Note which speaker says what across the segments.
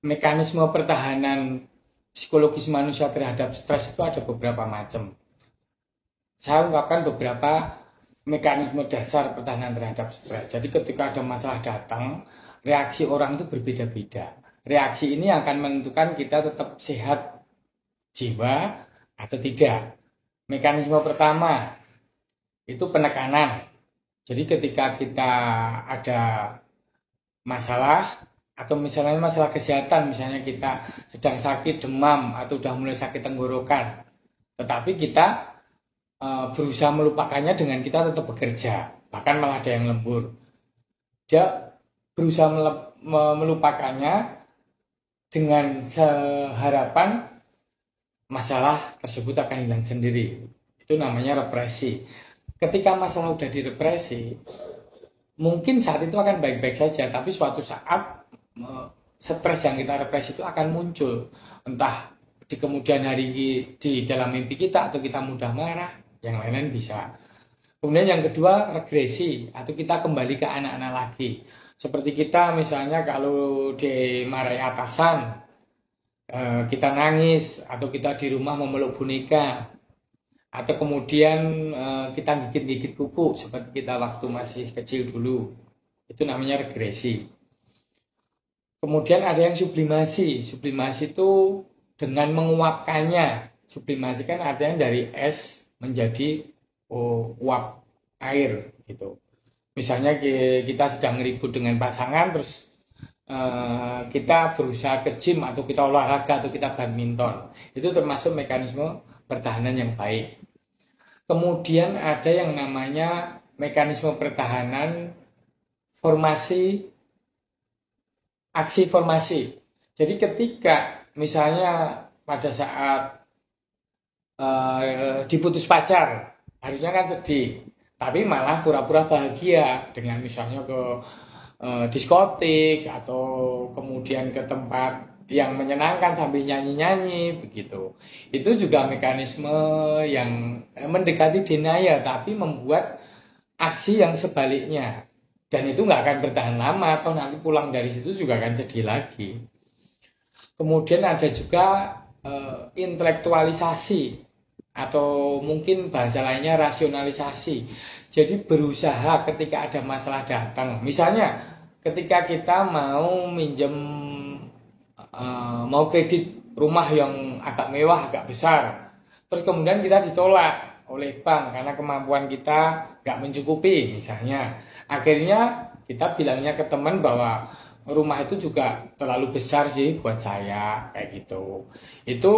Speaker 1: Mekanisme pertahanan psikologis manusia terhadap stres itu ada beberapa macam. Saya ungkapkan beberapa mekanisme dasar pertahanan terhadap stres. Jadi ketika ada masalah datang, reaksi orang itu berbeda-beda. Reaksi ini akan menentukan kita tetap sehat jiwa atau tidak. Mekanisme pertama itu penekanan. Jadi ketika kita ada masalah, atau misalnya masalah kesehatan, misalnya kita sedang sakit demam atau sudah mulai sakit tenggorokan, tetapi kita berusaha melupakannya dengan kita tetap bekerja, bahkan malah ada yang lembur. Dia berusaha melupakannya dengan harapan masalah tersebut akan hilang sendiri. Itu namanya represi. Ketika masalah udah direpresi, mungkin saat itu akan baik-baik saja, tapi suatu saat stres yang kita represi itu akan muncul, entah di kemudian hari di dalam mimpi kita, atau kita mudah marah, yang lain-lain bisa. Kemudian yang kedua, regresi, atau kita kembali ke anak-anak lagi. Seperti kita misalnya kalau dimarahi atasan, kita nangis, atau kita di rumah memeluk boneka, atau kemudian kita gigit-gigit kuku seperti kita waktu masih kecil dulu. Itu namanya regresi. Kemudian ada yang sublimasi. Sublimasi itu dengan menguapkannya. Sublimasi kan artinya dari es menjadi uap air gitu. Misalnya kita sedang ribut dengan pasangan, terus kita berusaha ke gym, atau kita olahraga, atau kita badminton. Itu termasuk mekanisme pertahanan yang baik. Kemudian ada yang namanya mekanisme pertahanan formasi, aksi formasi. Jadi ketika misalnya pada saat diputus pacar, harusnya kan sedih, tapi malah pura-pura bahagia dengan misalnya ke diskotik, atau kemudian ke tempat yang menyenangkan sambil nyanyi-nyanyi begitu. Itu juga mekanisme yang mendekati denial, tapi membuat aksi yang sebaliknya. Dan itu nggak akan bertahan lama, atau nanti pulang dari situ juga akan sedih lagi. Kemudian ada juga intelektualisasi, atau mungkin bahasa lainnya rasionalisasi. Jadi berusaha ketika ada masalah datang, misalnya ketika kita mau minjem, mau kredit rumah yang agak mewah, agak besar, terus kemudian kita ditolak oleh bank karena kemampuan kita nggak mencukupi misalnya. Akhirnya kita bilangnya ke teman bahwa rumah itu juga terlalu besar sih buat saya, kayak gitu. Itu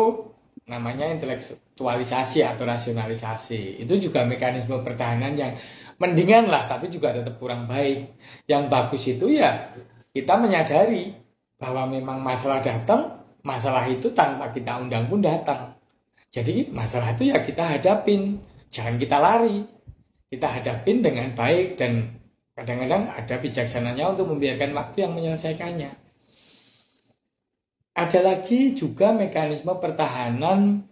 Speaker 1: namanya intelektualisasi atau rasionalisasi. Itu juga mekanisme pertahanan yang mendingan lah, tapi juga tetap kurang baik. Yang bagus itu ya kita menyadari bahwa memang masalah datang, masalah itu tanpa kita undang pun datang. Jadi masalah itu ya kita hadapin, jangan kita lari. Kita hadapin dengan baik, dan kadang-kadang ada bijaksananya untuk membiarkan waktu yang menyelesaikannya. Ada lagi juga mekanisme pertahanan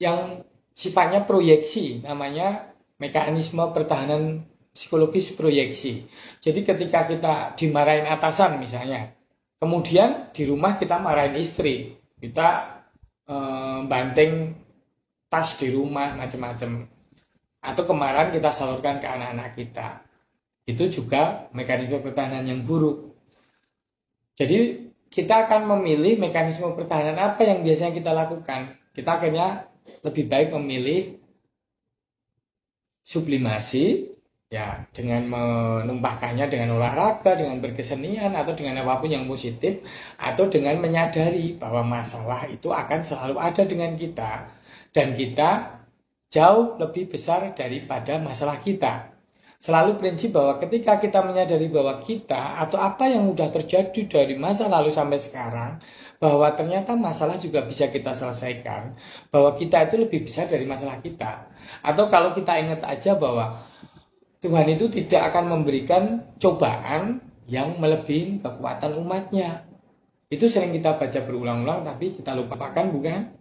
Speaker 1: yang sifatnya proyeksi, namanya mekanisme pertahanan psikologis proyeksi. Jadi ketika kita dimarahin atasan misalnya, kemudian di rumah kita marahin istri, kita banting tas di rumah macam-macam, atau kemarahan kita salurkan ke anak-anak kita. Itu juga mekanisme pertahanan yang buruk. Jadi kita akan memilih mekanisme pertahanan apa yang biasanya kita lakukan. Kita akhirnya lebih baik memilih sublimasi, ya, dengan menumpahkannya dengan olahraga, dengan berkesenian, atau dengan apapun yang positif, atau dengan menyadari bahwa masalah itu akan selalu ada dengan kita, dan kita jauh lebih besar daripada masalah kita. Selalu prinsip bahwa ketika kita menyadari bahwa kita atau apa yang sudah terjadi dari masa lalu sampai sekarang, bahwa ternyata masalah juga bisa kita selesaikan, bahwa kita itu lebih besar dari masalah kita. Atau kalau kita ingat aja bahwa Tuhan itu tidak akan memberikan cobaan yang melebihi kekuatan umatnya. Itu sering kita baca berulang-ulang, tapi kita lupakan, bukan?